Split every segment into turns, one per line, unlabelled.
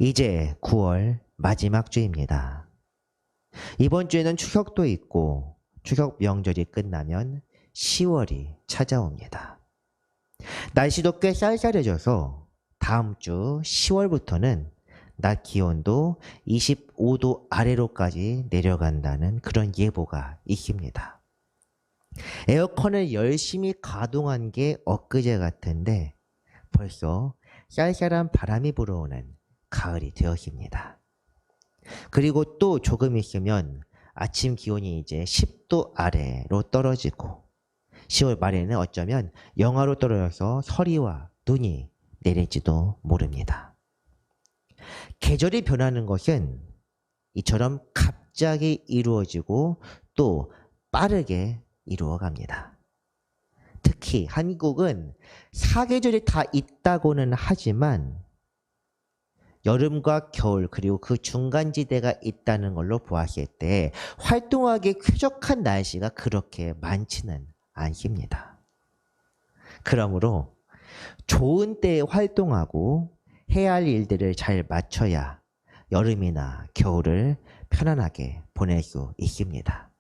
이제 9월 마지막 주입니다. 이번 주에는 추석도 있고 추석 명절이 끝나면 10월이 찾아옵니다. 날씨도 꽤 쌀쌀해져서 다음 주 10월부터는 낮 기온도 25도 아래로까지 내려간다는 그런 예보가 있습니다. 에어컨을 열심히 가동한 게 엊그제 같은데 벌써 쌀쌀한 바람이 불어오는 가을이 되었습니다. 그리고 또 조금 있으면 아침 기온이 이제 10도 아래로 떨어지고 10월 말에는 어쩌면 영하로 떨어져서 서리와 눈이 내릴지도 모릅니다. 계절이 변하는 것은 이처럼 갑자기 이루어지고 또 빠르게 이루어갑니다. 특히 한국은 사계절이 다 있다고는 하지만 여름과 겨울 그리고 그 중간지대가 있다는 걸로 보았을 때 활동하기 쾌적한 날씨가 그렇게 많지는 않습니다. 그러므로 좋은 때에 활동하고 해야 할 일들을 잘 맞춰야 여름이나 겨울을 편안하게 보낼 수 있습니다.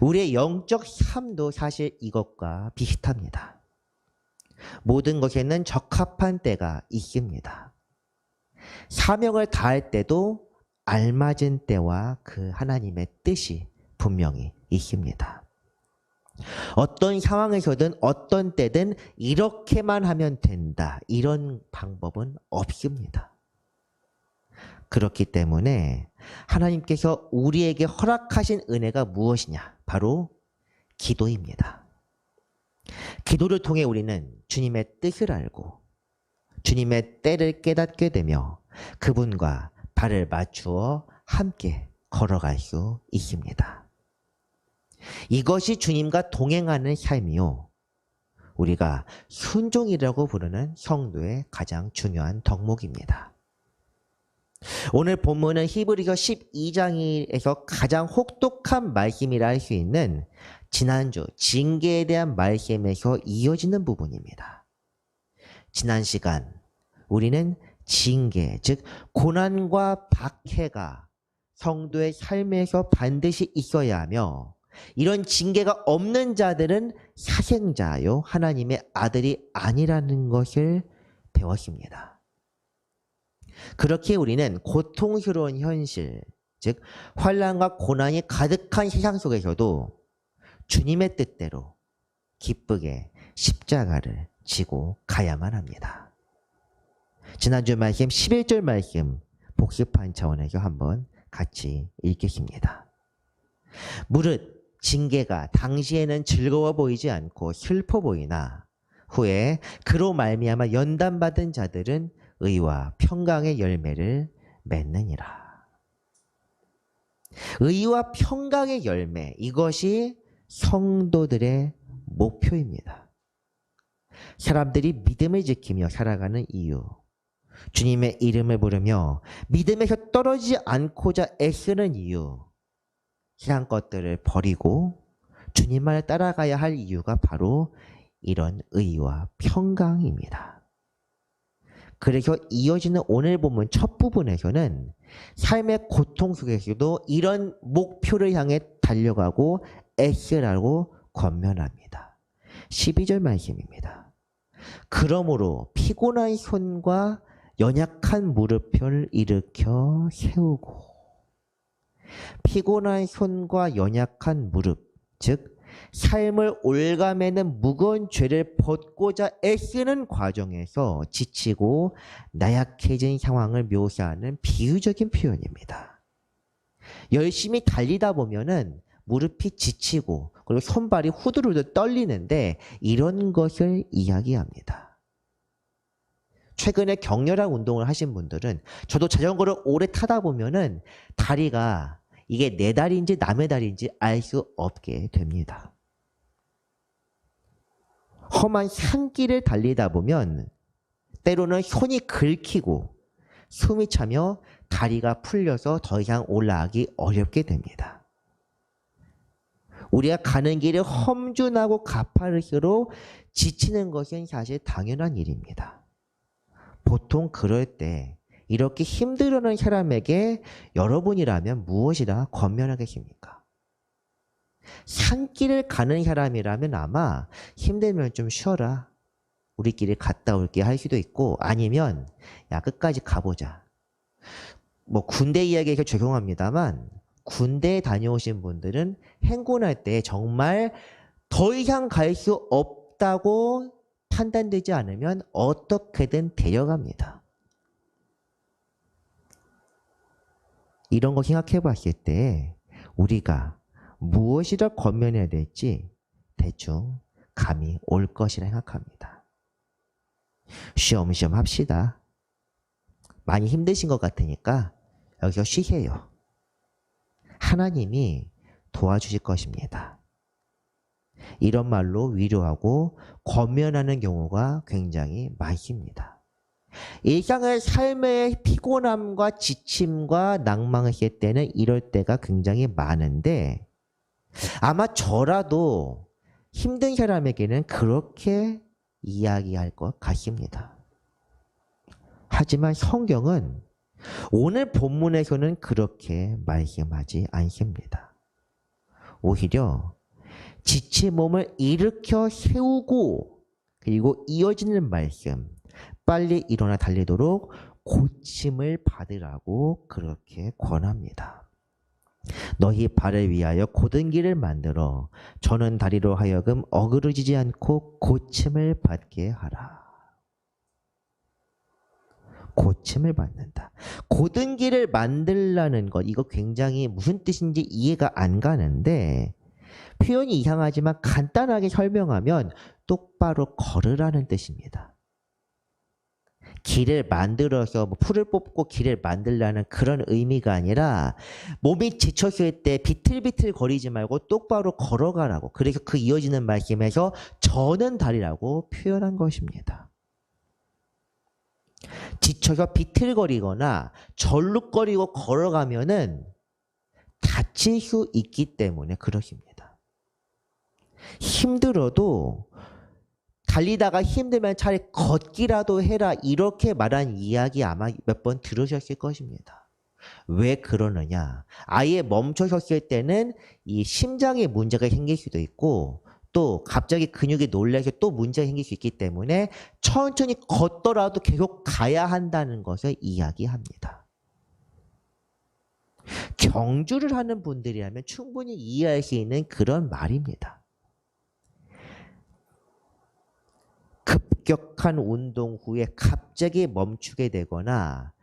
우리의 영적 삶도 사실 이것과 비슷합니다. 모든 것에는 적합한 때가 있습니다. 사명을 다할 때도 알맞은 때와 그 하나님의 뜻이 분명히 있습니다. 어떤 상황에서든 어떤 때든 이렇게만 하면 된다. 이런 방법은 없습니다. 그렇기 때문에 하나님께서 우리에게 허락하신 은혜가 무엇이냐? 바로 기도입니다. 기도를 통해 우리는 주님의 뜻을 알고 주님의 때를 깨닫게 되며 그분과 발을 맞추어 함께 걸어갈 수 있습니다. 이것이 주님과 동행하는 삶이요. 우리가 순종이라고 부르는 성도의 가장 중요한 덕목입니다. 오늘 본문은 히브리서 12장에서 가장 혹독한 말씀이라 할 수 있는 지난주 징계에 대한 말씀에서 이어지는 부분입니다. 지난 시간 우리는 징계, 즉 고난과 박해가 성도의 삶에서 반드시 있어야 하며 이런 징계가 없는 자들은 사생자요 하나님의 아들이 아니라는 것을 배웠습니다. 그렇게 우리는 고통스러운 현실, 즉 환난과 고난이 가득한 세상 속에서도 주님의 뜻대로 기쁘게 십자가를 지고 가야만 합니다. 지난주 말씀 11절 말씀 복습한 차원에서 한번 같이 읽겠습니다. 무릇 징계가 당시에는 즐거워 보이지 않고 슬퍼 보이나 후에 그로 말미암아 연단받은 자들은 의와 평강의 열매를 맺느니라. 의와 평강의 열매, 이것이 성도들의 목표입니다. 사람들이 믿음을 지키며 살아가는 이유, 주님의 이름을 부르며 믿음에서 떨어지지 않고자 애쓰는 이유, 세상 것들을 버리고 주님만을 따라가야 할 이유가 바로 이런 의와 평강입니다. 그래서 이어지는 오늘 본문 첫 부분에서는 삶의 고통 속에서도 이런 목표를 향해 달려가고 애쓰라고 권면합니다. 12절 말씀입니다. 그러므로 피곤한 손과 연약한 무릎을 일으켜 세우고, 피곤한 손과 연약한 무릎, 즉 삶을 올가매는 무거운 죄를 벗고자 애쓰는 과정에서 지치고 나약해진 상황을 묘사하는 비유적인 표현입니다. 열심히 달리다 보면은 무릎이 지치고 그리고 손발이 후들후들 떨리는데 이런 것을 이야기합니다. 최근에 격렬한 운동을 하신 분들은, 저도 자전거를 오래 타다 보면은 다리가 이게 내 다리인지 남의 다리인지 알 수 없게 됩니다. 험한 산길을 달리다 보면 때로는 손이 긁히고 숨이 차며 다리가 풀려서 더 이상 올라가기 어렵게 됩니다. 우리가 가는 길이 험준하고 가파르기로 지치는 것은 사실 당연한 일입니다. 보통 그럴 때 이렇게 힘들어하는 사람에게 여러분이라면 무엇이라 권면하겠습니까? 산길을 가는 사람이라면 아마 힘들면 좀 쉬어라. 우리끼리 갔다 올게 할 수도 있고, 아니면 야 끝까지 가보자. 뭐 군대 이야기에 적용합니다만 군대에 다녀오신 분들은 행군할 때 정말 더 이상 갈 수 없다고 판단되지 않으면 어떻게든 데려갑니다. 이런 거 생각해 봤을 때 우리가 무엇이라 권면해야 될지 대충 감이 올 것이라 생각합니다. 쉬엄쉬엄 합시다. 많이 힘드신 것 같으니까 여기서 쉬세요. 하나님이 도와주실 것입니다. 이런 말로 위로하고 권면하는 경우가 굉장히 많습니다. 일상의 삶의 피곤함과 지침과 낭망을 했을 때는 이럴 때가 굉장히 많은데 아마 저라도 힘든 사람에게는 그렇게 이야기할 것 같습니다. 하지만 성경은 오늘 본문에서는 그렇게 말씀하지 않습니다. 오히려 지친 몸을 일으켜 세우고 그리고 이어지는 말씀, 빨리 일어나 달리도록 고침을 받으라고 그렇게 권합니다. 너희 발을 위하여 곧은 길을 만들어 저는 다리로 하여금 어그러지지 않고 고침을 받게 하라. 고침을 받는다. 곧은 길을 만들라는 것, 이거 굉장히 무슨 뜻인지 이해가 안 가는데 표현이 이상하지만 간단하게 설명하면 똑바로 걸으라는 뜻입니다. 길을 만들어서 뭐 풀을 뽑고 길을 만들라는 그런 의미가 아니라 몸이 지쳤을 때 비틀비틀 거리지 말고 똑바로 걸어가라고. 그래서 그 이어지는 말씀에서 저는 다리라고 표현한 것입니다. 지쳐서 비틀거리거나 절룩거리고 걸어가면은 다칠 수 있기 때문에 그렇습니다. 힘들어도 달리다가 힘들면 차라리 걷기라도 해라 이렇게 말한 이야기 아마 몇 번 들으셨을 것입니다. 왜 그러느냐? 아예 멈춰섰을 때는 이 심장에 문제가 생길 수도 있고 또 갑자기 근육이 놀라서 또 문제가 생길 수 있기 때문에 천천히 걷더라도 계속 가야 한다는 것을 이야기합니다. 경주를 하는 분들이라면 충분히 이해할 수 있는 그런 말입니다. 급격한 운동 후에 갑자기 멈추게 되거나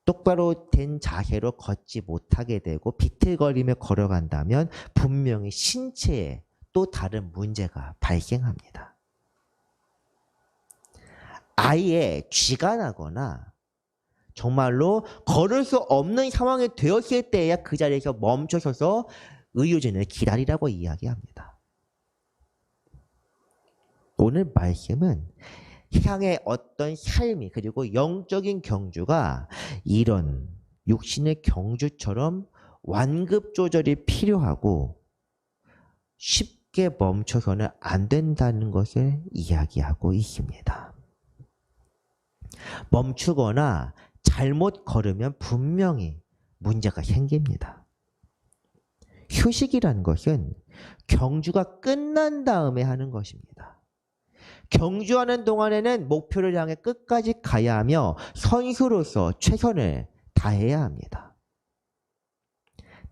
똑바로 된 자세로 걷지 못하게 되고 비틀거리며 걸어간다면 분명히 신체에 또 다른 문제가 발생합니다. 아예 쥐가 나거나 정말로 걸을 수 없는 상황이 되었을 때야 그 자리에서 멈춰서서 의료진을 기다리라고 이야기합니다. 오늘 말씀은 향의 어떤 삶이 그리고 영적인 경주가 이런 육신의 경주처럼 완급 조절이 필요하고 쉽게 멈춰서는 안 된다는 것을 이야기하고 있습니다. 멈추거나 잘못 걸으면 분명히 문제가 생깁니다. 휴식이라는 것은 경주가 끝난 다음에 하는 것입니다. 경주하는 동안에는 목표를 향해 끝까지 가야 하며 선수로서 최선을 다해야 합니다.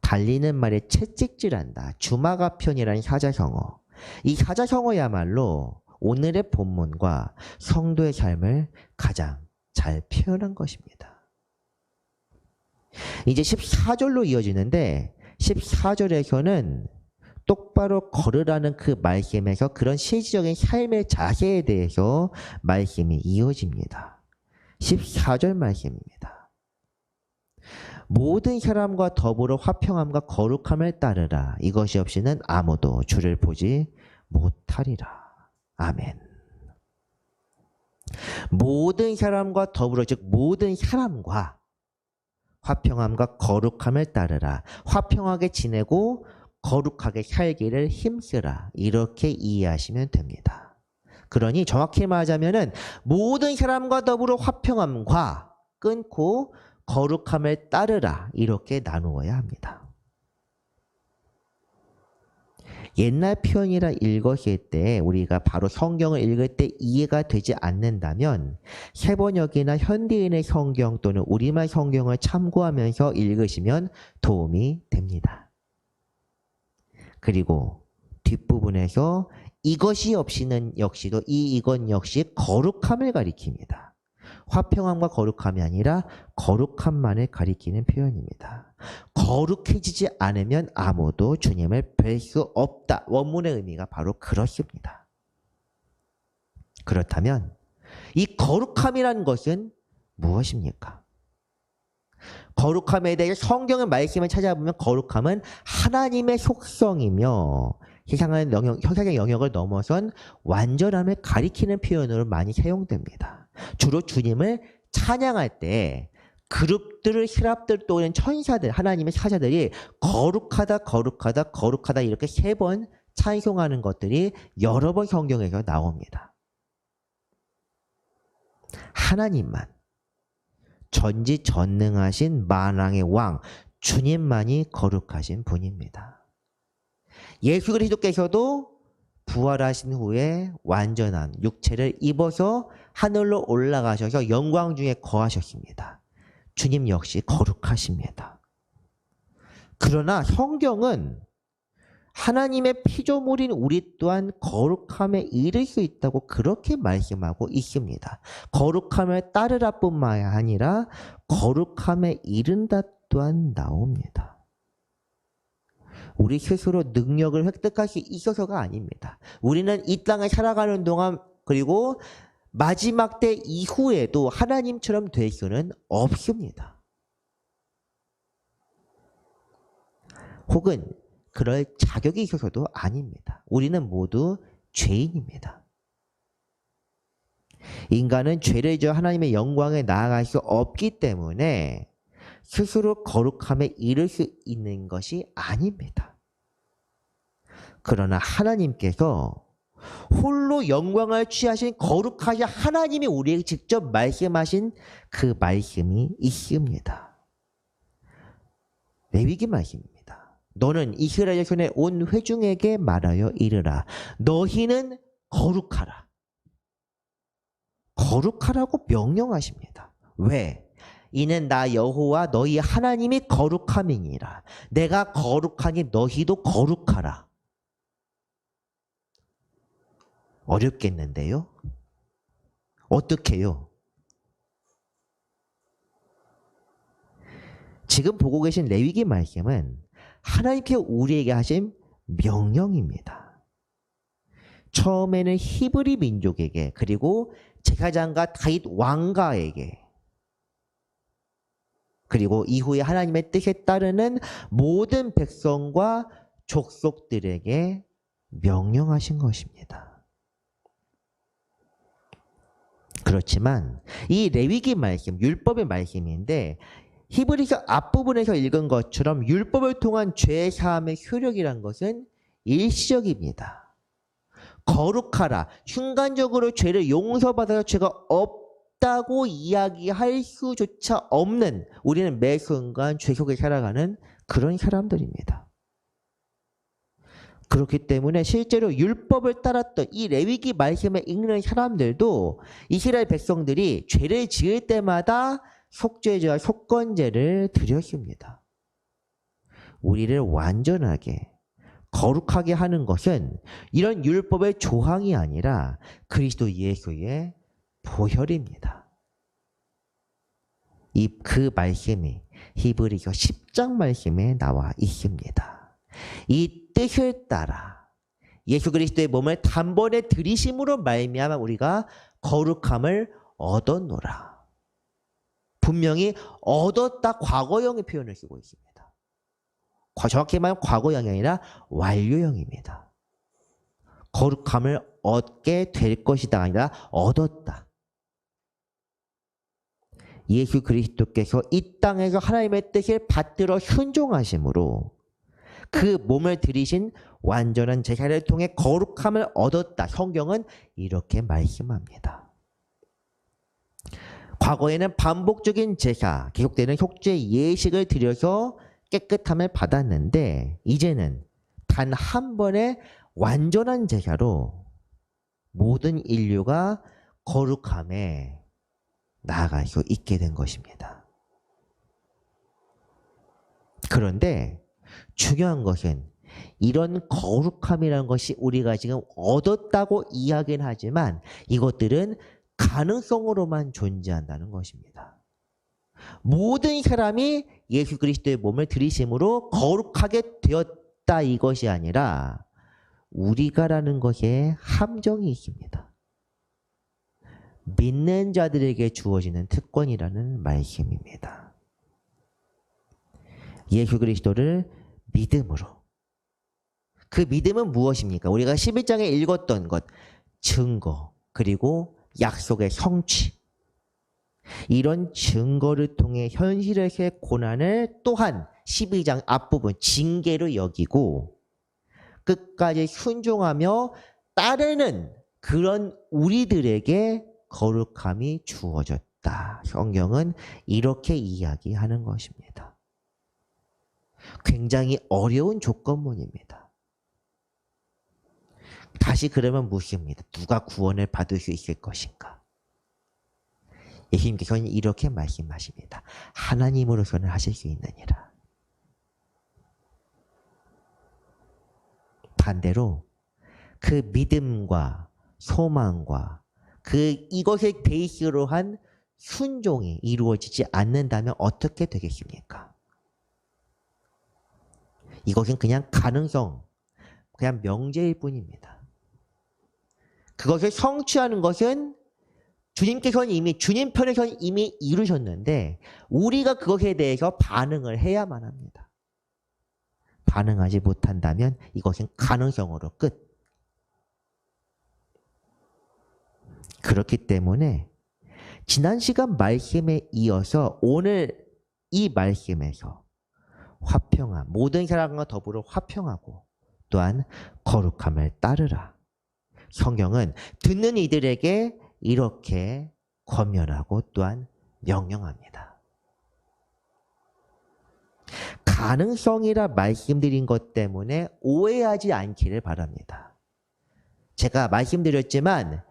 달리는 말에 채찍질한다. 주마가편이라는 사자성어. 이 사자성어야말로 오늘의 본문과 성도의 삶을 가장 잘 표현한 것입니다. 이제 14절로 이어지는데 14절에서는 똑바로 걸으라는 그 말씀에서 그런 실질적인 삶의 자세에 대해서 말씀이 이어집니다. 14절 말씀입니다. 모든 사람과 더불어 화평함과 거룩함을 따르라. 이것이 없이는 아무도 주를 보지 못하리라. 아멘. 모든 사람과 더불어, 즉 모든 사람과 화평함과 거룩함을 따르라. 화평하게 지내고 거룩하게 살기를 힘쓰라. 이렇게 이해하시면 됩니다. 그러니 정확히 말하자면은 모든 사람과 더불어 화평함과 끊고 거룩함을 따르라 이렇게 나누어야 합니다. 옛날 표현이라 읽었을 때 우리가 바로 성경을 읽을 때 이해가 되지 않는다면 세번역이나 현대인의 성경 또는 우리말 성경을 참고하면서 읽으시면 도움이 됩니다. 그리고 뒷부분에서 이것이 없이는 역시도 이건 역시 거룩함을 가리킵니다. 화평함과 거룩함이 아니라 거룩함만을 가리키는 표현입니다. 거룩해지지 않으면 아무도 주님을 뵐 수 없다. 원문의 의미가 바로 그렇습니다. 그렇다면 이 거룩함이라는 것은 무엇입니까? 거룩함에 대해 성경의 말씀을 찾아보면 거룩함은 하나님의 속성이며 세상의 영역을 넘어선 완전함을 가리키는 표현으로 많이 사용됩니다. 주로 주님을 찬양할 때 그룹들, 히랍들 또는 천사들, 하나님의 사자들이 거룩하다, 거룩하다, 거룩하다 이렇게 3번 찬송하는 것들이 여러 번 성경에서 나옵니다. 하나님만, 전지전능하신 만왕의 왕, 주님만이 거룩하신 분입니다. 예수 그리스도께서도 부활하신 후에 완전한 육체를 입어서 하늘로 올라가셔서 영광 중에 거하셨습니다. 주님 역시 거룩하십니다. 그러나 성경은 하나님의 피조물인 우리 또한 거룩함에 이를 수 있다고 그렇게 말씀하고 있습니다. 거룩함을 따르라 뿐만 아니라 거룩함에 이른다 또한 나옵니다. 우리 스스로 능력을 획득할 수 있어서가 아닙니다. 우리는 이 땅을 살아가는 동안 그리고 마지막 때 이후에도 하나님처럼 될 수는 없습니다. 혹은 그럴 자격이 있어서도 아닙니다. 우리는 모두 죄인입니다. 인간은 죄를 지어 하나님의 영광에 나아갈 수 없기 때문에 스스로 거룩함에 이를 수 있는 것이 아닙니다. 그러나 하나님께서 홀로 영광을 취하신 거룩하신 하나님이 우리에게 직접 말씀하신 그 말씀이 있습니다. 레위기 말씀입니다. 너는 이스라엘 자손의 온 회중에게 말하여 이르라. 너희는 거룩하라. 거룩하라고 명령하십니다. 왜? 이는 나 여호와 너희 하나님이 거룩함이니라. 내가 거룩하니 너희도 거룩하라. 어렵겠는데요? 어떻게요? 지금 보고 계신 레위기 말씀은 하나님께 우리에게 하신 명령입니다. 처음에는 히브리 민족에게 그리고 제사장과 다윗 왕가에게 그리고 이후에 하나님의 뜻에 따르는 모든 백성과 족속들에게 명령하신 것입니다. 그렇지만 이 레위기 말씀, 율법의 말씀인데 히브리서 앞부분에서 읽은 것처럼 율법을 통한 죄 사함의 효력이란 것은 일시적입니다. 거룩하라. 순간적으로 죄를 용서받아서 죄가 없다고 이야기할 수조차 없는 우리는 매 순간 죄 속에 살아가는 그런 사람들입니다. 그렇기 때문에 실제로 율법을 따랐던 이 레위기 말씀을 읽는 사람들도 이스라엘 백성들이 죄를 지을 때마다 속죄제와 속건제를 드렸습니다. 우리를 완전하게 거룩하게 하는 것은 이런 율법의 조항이 아니라 그리스도 예수의 보혈입니다. 그 말씀이 히브리서 10장 말씀에 나와 있습니다. 이 뜻을 따라 예수 그리스도의 몸을 단번에 들이심으로 말미암아 우리가 거룩함을 얻었노라. 분명히 얻었다 과거형의 표현을 쓰고 있습니다. 정확히 말하면 과거형이 아니라 완료형입니다. 거룩함을 얻게 될 것이다 아니라 얻었다. 예수 그리스도께서 이 땅에서 하나님의 뜻을 받들어 순종하심으로 그 몸을 들이신 완전한 제사를 통해 거룩함을 얻었다. 성경은 이렇게 말씀합니다. 과거에는 반복적인 제사, 계속되는 속죄 예식을 드려서 깨끗함을 받았는데 이제는 단 한 번의 완전한 제사로 모든 인류가 거룩함에 나아갈 수 있게 된 것입니다. 그런데 중요한 것은 이런 거룩함이라는 것이 우리가 지금 얻었다고 이야기는 하지만 이것들은 가능성으로만 존재한다는 것입니다. 모든 사람이 예수 그리스도의 몸을 들이심으로 거룩하게 되었다 이것이 아니라 우리가라는 것에 함정이 있습니다. 믿는 자들에게 주어지는 특권이라는 말씀입니다. 예수 그리스도를 믿음으로. 그 믿음은 무엇입니까? 우리가 11장에 읽었던 것, 증거, 그리고 약속의 성취. 이런 증거를 통해 현실에서의 고난을 또한 12장 앞부분 징계로 여기고 끝까지 순종하며 따르는 그런 우리들에게 거룩함이 주어졌다. 성경은 이렇게 이야기하는 것입니다. 굉장히 어려운 조건문입니다. 다시 그러면 묻습니다. 누가 구원을 받을 수 있을 것인가? 예수님께서는 이렇게 말씀하십니다. 하나님으로서는 하실 수 있느니라. 반대로 그 믿음과 소망과 이것을 베이스로 한 순종이 이루어지지 않는다면 어떻게 되겠습니까? 이것은 그냥 가능성, 그냥 명제일 뿐입니다. 그것을 성취하는 것은 주님께서는 이미 주님 편에서는 이미 이루셨는데 우리가 그것에 대해서 반응을 해야만 합니다. 반응하지 못한다면 이것은 가능성으로 끝. 그렇기 때문에 지난 시간 말씀에 이어서 오늘 이 말씀에서 화평함, 모든 사람과 더불어 화평하고 또한 거룩함을 따르라. 성경은 듣는 이들에게 이렇게 권면하고 또한 명령합니다. 가능성이라 말씀드린 것 때문에 오해하지 않기를 바랍니다. 제가 말씀드렸지만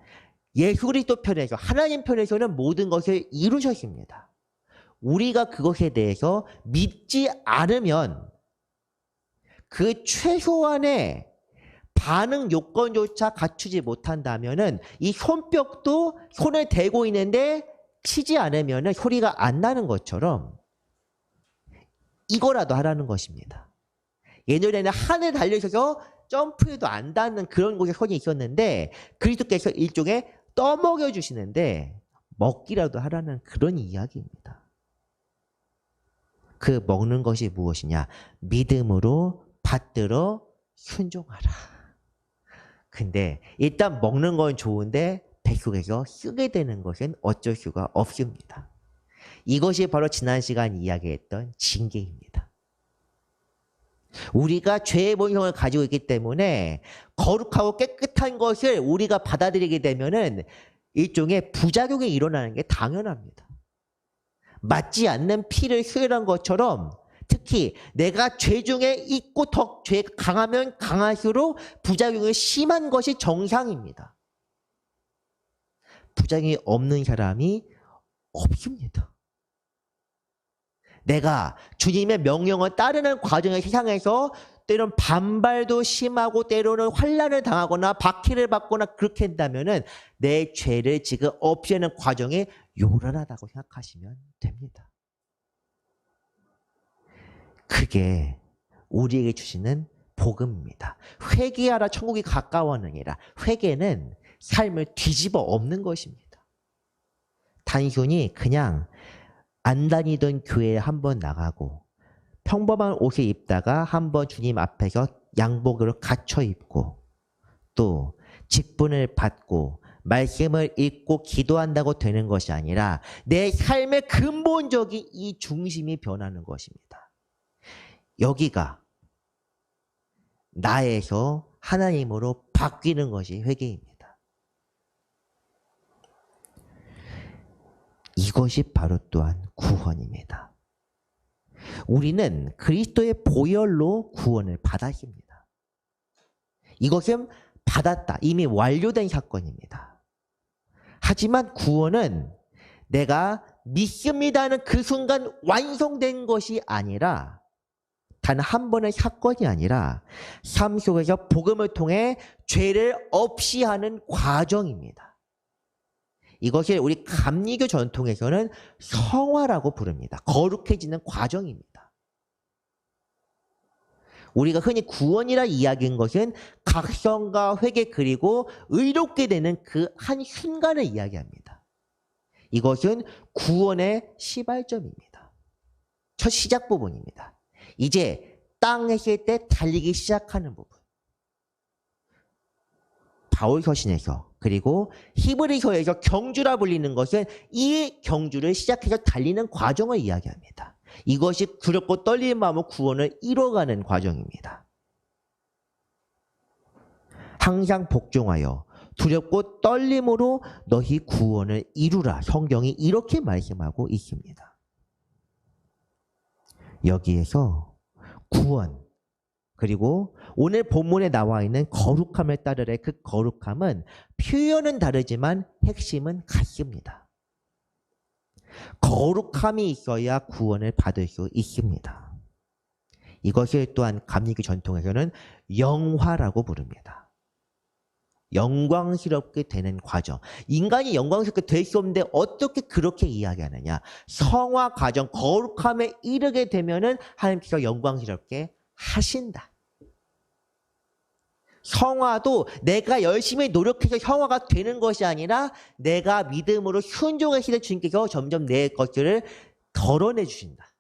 예수 그리스도 편에서 하나님 편에서는 모든 것을 이루셨습니다. 우리가 그것에 대해서 믿지 않으면 그 최소한의 반응 요건조차 갖추지 못한다면은 이 손뼉도 손을 대고 있는데 치지 않으면은 소리가 안 나는 것처럼 이거라도 하라는 것입니다. 예전에는 하늘 달려있어서 점프해도 안 닿는 그런 곳에 손이 있었는데 그리스도께서 일종의 떠먹여 주시는데 먹기라도 하라는 그런 이야기입니다. 그 먹는 것이 무엇이냐? 믿음으로 받들어 순종하라. 근데 일단 먹는 건 좋은데 뱃속에서 쓰게 되는 것은 어쩔 수가 없습니다. 이것이 바로 지난 시간 이야기했던 징계입니다. 우리가 죄의 본성을 가지고 있기 때문에 거룩하고 깨끗한 것을 우리가 받아들이게 되면은 일종의 부작용이 일어나는 게 당연합니다. 맞지 않는 피를 수혈한 것처럼 특히 내가 죄 중에 있고 더 죄가 강하면 강할수록 부작용이 심한 것이 정상입니다. 부작용이 없는 사람이 없습니다. 내가 주님의 명령을 따르는 과정의 세상에서 때로는 반발도 심하고 때로는 환난을 당하거나 박해를 받거나 그렇게 한다면은 내 죄를 지금 없애는 과정이 요란하다고 생각하시면 됩니다. 그게 우리에게 주시는 복음입니다. 회개하라 천국이 가까워하느니라. 회개는 삶을 뒤집어 엎는 것입니다. 단순히 그냥 안 다니던 교회에 한번 나가고 평범한 옷을 입다가 한번 주님 앞에서 양복으로 갖춰 입고 또 직분을 받고 말씀을 읽고 기도한다고 되는 것이 아니라 내 삶의 근본적인 이 중심이 변하는 것입니다. 여기가 나에서 하나님으로 바뀌는 것이 회개입니다. 이것이 바로 또한 구원입니다. 우리는 그리스도의 보혈로 구원을 받았습니다. 이것은 받았다. 이미 완료된 사건입니다. 하지만 구원은 내가 믿습니다는 그 순간 완성된 것이 아니라 단 한 번의 사건이 아니라 삶 속에서 복음을 통해 죄를 없이 하는 과정입니다. 이것을 우리 감리교 전통에서는 성화라고 부릅니다. 거룩해지는 과정입니다. 우리가 흔히 구원이라 이야기한 것은 각성과 회개 그리고 의롭게 되는 그 한 순간을 이야기합니다. 이것은 구원의 시발점입니다. 첫 시작 부분입니다. 이제 땅에 있을 때 달리기 시작하는 부분. 바울 서신에서 그리고 히브리서에서 경주라 불리는 것은 이 경주를 시작해서 달리는 과정을 이야기합니다. 이것이 두렵고 떨리는 마음으로 구원을 이뤄가는 과정입니다. 항상 복종하여 두렵고 떨림으로 너희 구원을 이루라. 성경이 이렇게 말씀하고 있습니다. 여기에서 구원 그리고 오늘 본문에 나와 있는 거룩함을 따르래. 그 거룩함은 표현은 다르지만 핵심은 같습니다. 거룩함이 있어야 구원을 받을 수 있습니다. 이것을 또한 감리교 전통에서는 영화라고 부릅니다. 영광스럽게 되는 과정. 인간이 영광스럽게 될 수 없는데 어떻게 그렇게 이야기하느냐. 성화 과정, 거룩함에 이르게 되면은 하나님께서 영광스럽게 하신다. 성화도 내가 열심히 노력해서 성화가 되는 것이 아니라 내가 믿음으로 순종하시는 주님께서 점점 내 것들을 덜어내 주신다.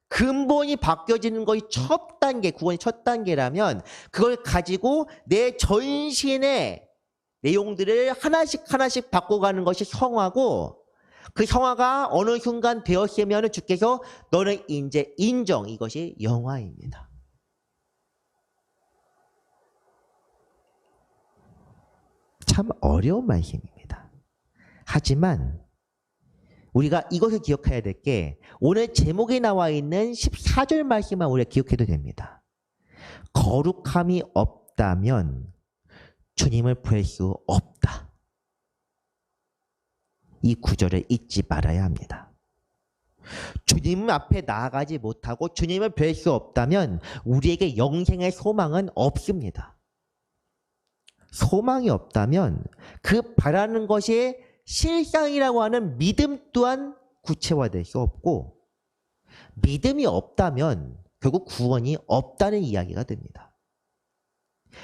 근본이 바뀌어지는 것이 첫 단계, 구원이 첫 단계라면 그걸 가지고 내 전신의 내용들을 하나씩 하나씩 바꿔가는 것이 성화고, 그 성화가 어느 순간 되었으면 주께서 너는 이제 인정, 이것이 영화입니다. 참 어려운 말씀입니다. 하지만 우리가 이것을 기억해야 될 게 오늘 제목에 나와 있는 14절 말씀만 우리가 기억해도 됩니다. 거룩함이 없다면 주님을 볼 수 없다. 이 구절을 잊지 말아야 합니다. 주님 앞에 나아가지 못하고 주님을 뵐 수 없다면 우리에게 영생의 소망은 없습니다. 소망이 없다면 그 바라는 것이 실상이라고 하는 믿음 또한 구체화될 수 없고, 믿음이 없다면 결국 구원이 없다는 이야기가 됩니다.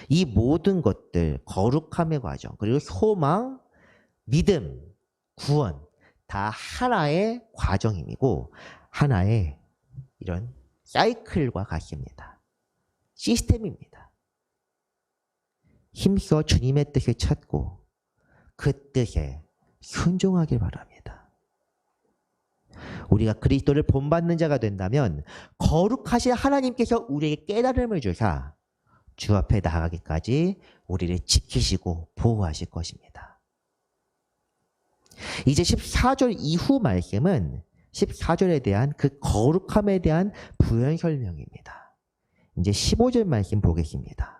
이 모든 것들, 거룩함의 과정, 그리고 소망, 믿음, 구원 다 하나의 과정이고 하나의 이런 사이클과 같습니다. 시스템입니다. 힘써 주님의 뜻을 찾고 그 뜻에 순종하길 바랍니다. 우리가 그리스도를 본받는 자가 된다면 거룩하신 하나님께서 우리에게 깨달음을 주사 주 앞에 나가기까지 우리를 지키시고 보호하실 것입니다. 이제 14절 이후 말씀은 14절에 대한 그 거룩함에 대한 부연 설명입니다. 이제 15절 말씀 보겠습니다.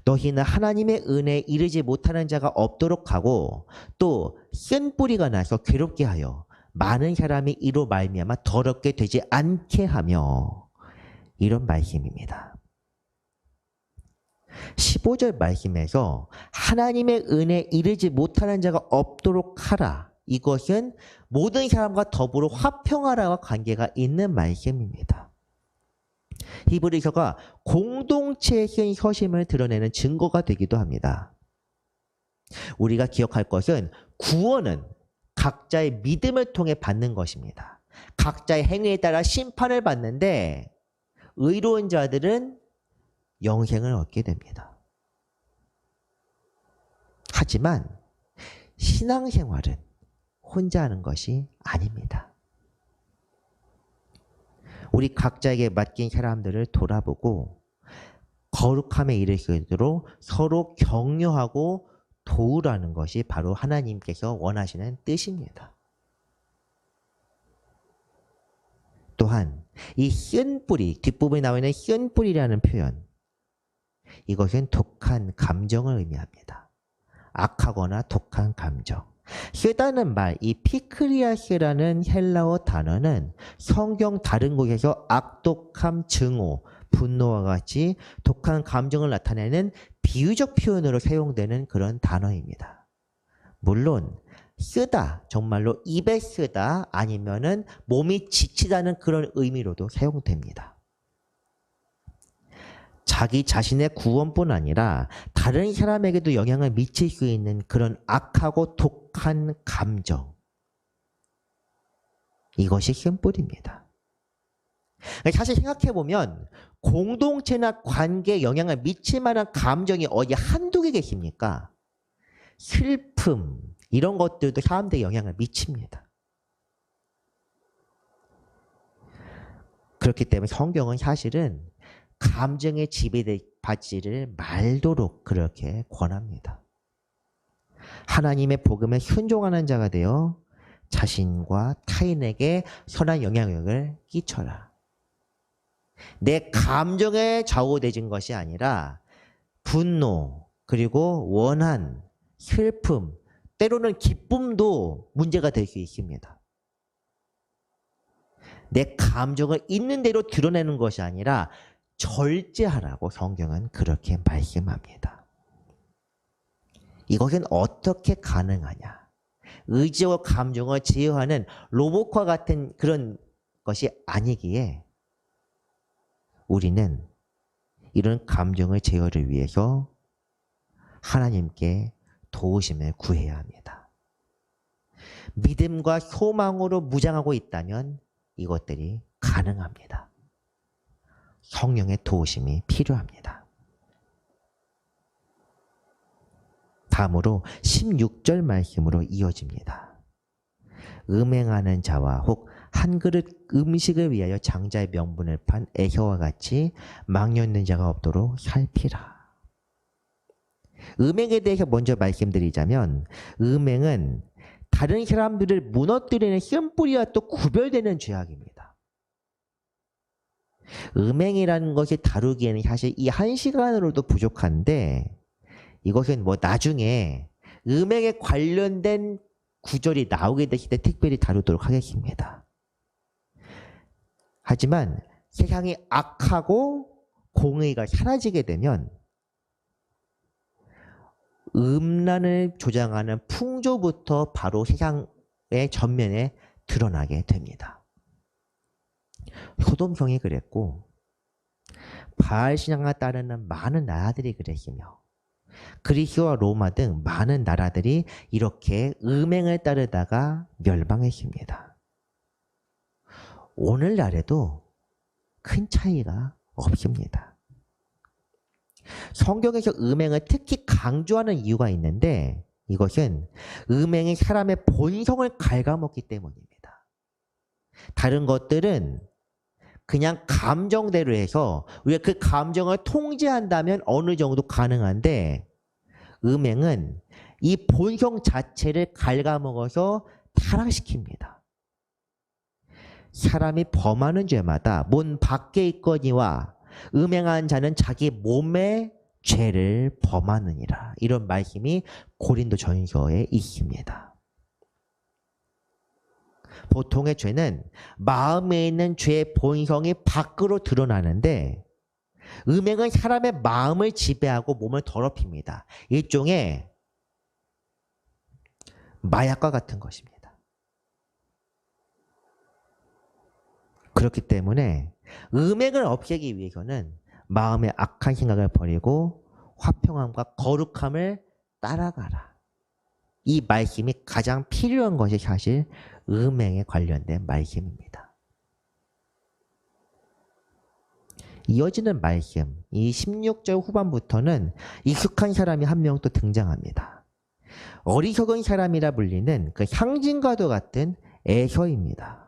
너희는 하나님의 은혜에 이르지 못하는 자가 없도록 하고 또 쓴 뿌리가 나서 괴롭게 하여 많은 사람이 이로 말미암아 더럽게 되지 않게 하며, 이런 말씀입니다. 15절 말씀에서 하나님의 은혜에 이르지 못하는 자가 없도록 하라, 이것은 모든 사람과 더불어 화평하라와 관계가 있는 말씀입니다. 히브리서가 공동체의 서심을 드러내는 증거가 되기도 합니다. 우리가 기억할 것은 구원은 각자의 믿음을 통해 받는 것입니다. 각자의 행위에 따라 심판을 받는데 의로운 자들은 영생을 얻게 됩니다. 하지만 신앙생활은 혼자 하는 것이 아닙니다. 우리 각자에게 맡긴 사람들을 돌아보고 거룩함에 이를 수 있도록 서로 격려하고 도우라는 것이 바로 하나님께서 원하시는 뜻입니다. 또한 이 쓴 뿌리, 뒷부분에 나와 있는 쓴 뿌리라는 표현, 이것은 독한 감정을 의미합니다. 악하거나 독한 감정. 쓰다는 말, 이 피크리아스라는 헬라어 단어는 성경 다른 곳에서 악독함, 증오, 분노와 같이 독한 감정을 나타내는 비유적 표현으로 사용되는 그런 단어입니다. 물론 쓰다, 정말로 입에 쓰다 아니면은 몸이 지치다는 그런 의미로도 사용됩니다. 자기 자신의 구원뿐 아니라 다른 사람에게도 영향을 미칠 수 있는 그런 악하고 독한 감정. 이것이 쓴뿌리입니다. 사실 생각해보면 공동체나 관계에 영향을 미칠 만한 감정이 어디 한두 개 계십니까? 슬픔, 이런 것들도 사람들에게 영향을 미칩니다. 그렇기 때문에 성경은 사실은 감정에 지배받지를 말도록 그렇게 권합니다. 하나님의 복음에 순종하는 자가 되어 자신과 타인에게 선한 영향력을 끼쳐라. 내 감정에 좌우되진 것이 아니라 분노, 그리고 원한, 슬픔, 때로는 기쁨도 문제가 될 수 있습니다. 내 감정을 있는 대로 드러내는 것이 아니라 절제하라고 성경은 그렇게 말씀합니다. 이것은 어떻게 가능하냐? 의지와 감정을 제어하는 로봇과 같은 그런 것이 아니기에 우리는 이런 감정의 제어를 위해서 하나님께 도우심을 구해야 합니다. 믿음과 소망으로 무장하고 있다면 이것들이 가능합니다. 성령의 도우심이 필요합니다. 다음으로 16절 말씀으로 이어집니다. 음행하는 자와 혹 한 그릇 음식을 위하여 장자의 명분을 판 에서와 같이 망령있는 자가 없도록 살피라. 음행에 대해서 먼저 말씀드리자면 음행은 다른 사람들을 무너뜨리는 쓴뿌리와 또 구별되는 죄악입니다. 음행이라는 것이 다루기에는 사실 이 한 시간으로도 부족한데 이것은 뭐 나중에 음행에 관련된 구절이 나오게 되실 때 특별히 다루도록 하겠습니다. 하지만 세상이 악하고 공의가 사라지게 되면 음란을 조장하는 풍조부터 바로 세상의 전면에 드러나게 됩니다. 소돔성이 그랬고 바알 신앙을 따르는 많은 나라들이 그랬으며 그리스와 로마 등 많은 나라들이 이렇게 음행을 따르다가 멸망했습니다. 오늘날에도 큰 차이가 없습니다. 성경에서 음행을 특히 강조하는 이유가 있는데 이것은 음행이 사람의 본성을 갉아먹기 때문입니다. 다른 것들은 그냥 감정대로 해서 우리가 그 감정을 통제한다면 어느 정도 가능한데 음행은 이 본성 자체를 갉아먹어서 타락시킵니다. 사람이 범하는 죄마다 문 밖에 있거니와 음행한 자는 자기 몸의 죄를 범하느니라. 이런 말씀이 고린도전서에 있습니다. 보통의 죄는 마음에 있는 죄의 본성이 밖으로 드러나는데 음행은 사람의 마음을 지배하고 몸을 더럽힙니다. 일종의 마약과 같은 것입니다. 그렇기 때문에 음행을 없애기 위해서는 마음의 악한 생각을 버리고 화평함과 거룩함을 따라가라. 이 말씀이 가장 필요한 것이 사실 음행에 관련된 말씀입니다. 이어지는 말씀, 이 16절 후반부터는 익숙한 사람이 한 명 또 등장합니다. 어리석은 사람이라 불리는 그 상징과도 같은 에서입니다.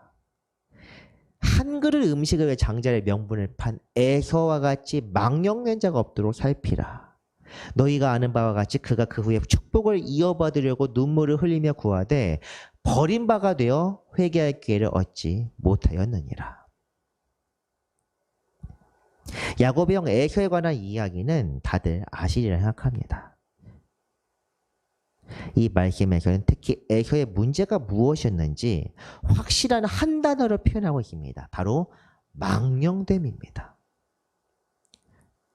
한 그릇 음식을 위해 장자의 명분을 판 에서와 같이 망령된 자가 없도록 살피라. 너희가 아는 바와 같이 그가 그 후에 축복을 이어받으려고 눈물을 흘리며 구하되 버린 바가 되어 회개할 기회를 얻지 못하였느니라. 야곱의 형 에서에 관한 이야기는 다들 아시리라 생각합니다. 이 말씀에서는 특히 에서의 문제가 무엇이었는지 확실한 한 단어로 표현하고 있습니다. 바로 망령됨입니다.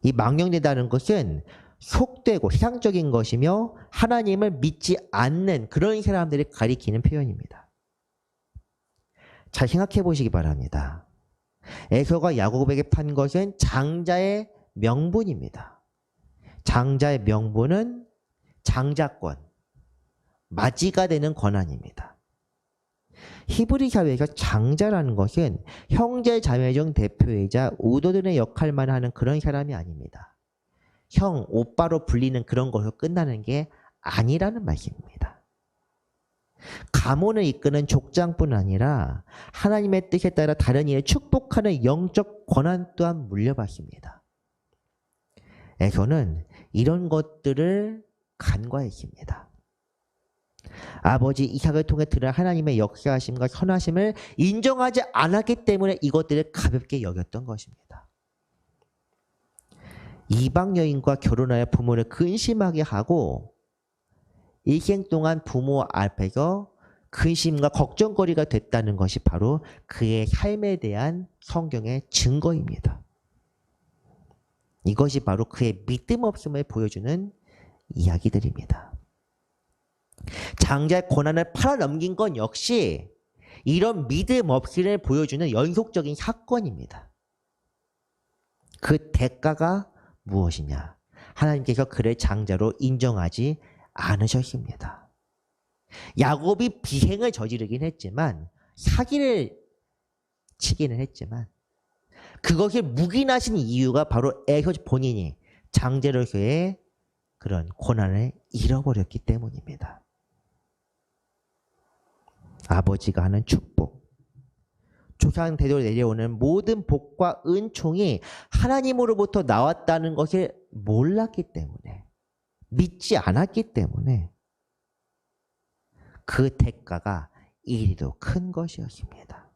이 망령되다는 것은 속되고 세상적인 것이며 하나님을 믿지 않는 그런 사람들이 가리키는 표현입니다. 잘 생각해 보시기 바랍니다. 에서가 야곱에게 판 것은 장자의 명분입니다. 장자의 명분은 장자권, 맞이가 되는 권한입니다. 히브리 사회에서 장자라는 것은 형제 자매 중 대표이자 우도들의 역할만 하는 그런 사람이 아닙니다. 형, 오빠로 불리는 그런 것으로 끝나는 게 아니라는 말씀입니다. 가문을 이끄는 족장뿐 아니라 하나님의 뜻에 따라 다른 이를 축복하는 영적 권한 또한 물려받습니다. 에서는 이런 것들을 간과했습니다. 아버지 이삭을 통해 드러난 하나님의 역사하심과 선하심을 인정하지 않았기 때문에 이것들을 가볍게 여겼던 것입니다. 이방 여인과 결혼하여 부모를 근심하게 하고 일생 동안 부모 앞에서 근심과 걱정거리가 됐다는 것이 바로 그의 삶에 대한 성경의 증거입니다. 이것이 바로 그의 믿음 없음을 보여주는 이야기들입니다. 장자의 권한을 팔아넘긴 건 역시 이런 믿음 없음을 보여주는 연속적인 사건입니다. 그 대가가 무엇이냐? 하나님께서 그를 장자로 인정하지 않으셨습니다. 야곱이 비행을 저지르긴 했지만 사기를 치기는 했지만 그것을 묵인하신 이유가 바로 에서 본인이 장자로서의 그런 권한을 잃어버렸기 때문입니다. 아버지가 하는 축복, 조상 대대로 내려오는 모든 복과 은총이 하나님으로부터 나왔다는 것을 몰랐기 때문에, 믿지 않았기 때문에 그 대가가 이리도 큰 것이었습니다.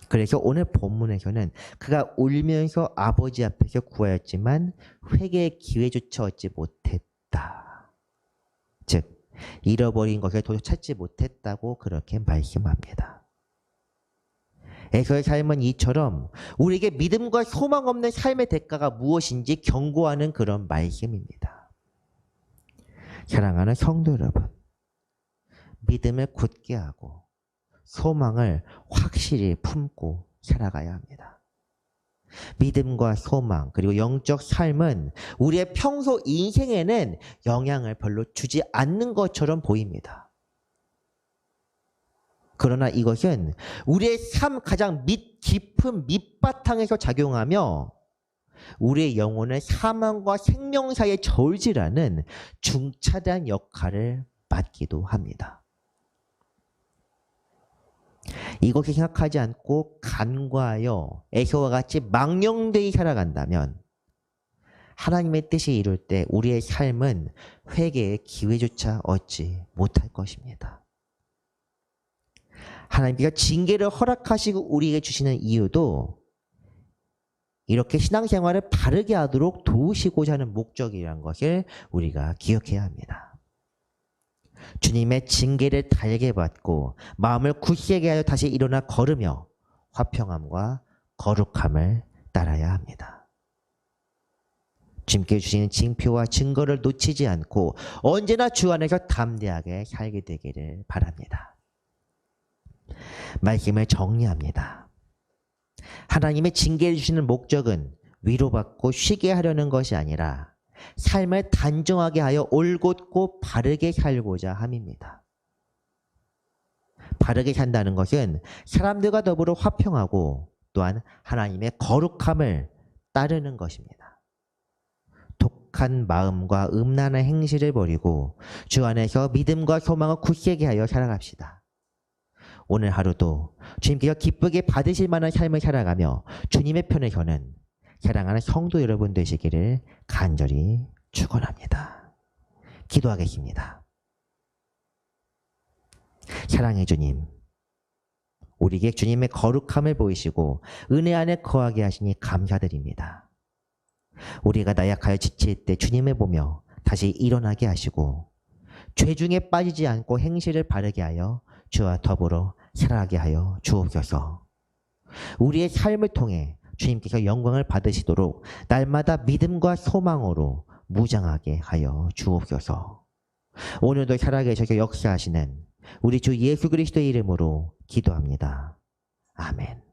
그래서 오늘 본문에서는 그가 울면서 아버지 앞에서 구하였지만 회개의 기회조차 얻지 못했다. 즉 잃어버린 것을 도저히 찾지 못했다고 그렇게 말씀합니다. 에서의 삶은 이처럼 우리에게 믿음과 소망 없는 삶의 대가가 무엇인지 경고하는 그런 말씀입니다. 사랑하는 성도 여러분, 믿음을 굳게 하고 소망을 확실히 품고 살아가야 합니다. 믿음과 소망 그리고 영적 삶은 우리의 평소 인생에는 영향을 별로 주지 않는 것처럼 보입니다. 그러나 이것은 우리의 삶 가장 깊은 밑바탕에서 작용하며 우리의 영혼을 사망과 생명 사이에 저울질하는 중차대한 역할을 맡기도 합니다. 이것을 생각하지 않고 간과하여 에서와 같이 망령되이 살아간다면 하나님의 뜻이 이룰 때 우리의 삶은 회개의 기회조차 얻지 못할 것입니다. 하나님께서 징계를 허락하시고 우리에게 주시는 이유도 이렇게 신앙생활을 바르게 하도록 도우시고자 하는 목적이라는 것을 우리가 기억해야 합니다. 주님의 징계를 달게 받고 마음을 굳세게 하여 다시 일어나 걸으며 화평함과 거룩함을 따라야 합니다. 주님께 주시는 징표와 증거를 놓치지 않고 언제나 주 안에서 담대하게 살게 되기를 바랍니다. 말씀을 정리합니다. 하나님의 징계를 주시는 목적은 위로받고 쉬게 하려는 것이 아니라 삶을 단정하게 하여 올곧고 바르게 살고자 함입니다. 바르게 산다는 것은 사람들과 더불어 화평하고 또한 하나님의 거룩함을 따르는 것입니다. 독한 마음과 음란한 행실을 버리고 주 안에서 믿음과 소망을 굳세게 하여 살아갑시다. 오늘 하루도 주님께서 기쁘게 받으실 만한 삶을 살아가며 주님의 편에 서는 사랑하는 성도 여러분 되시기를 간절히 축원합니다. 기도하겠습니다. 사랑해 주님, 우리에게 주님의 거룩함을 보이시고 은혜 안에 거하게 하시니 감사드립니다. 우리가 나약하여 지칠 때 주님을 보며 다시 일어나게 하시고 죄 중에 빠지지 않고 행실을 바르게 하여 주와 더불어 살아가게 하여 주옵소서. 우리의 삶을 통해 주님께서 영광을 받으시도록 날마다 믿음과 소망으로 무장하게 하여 주옵소서. 오늘도 살아계셔서 역사하시는 우리 주 예수 그리스도의 이름으로 기도합니다. 아멘.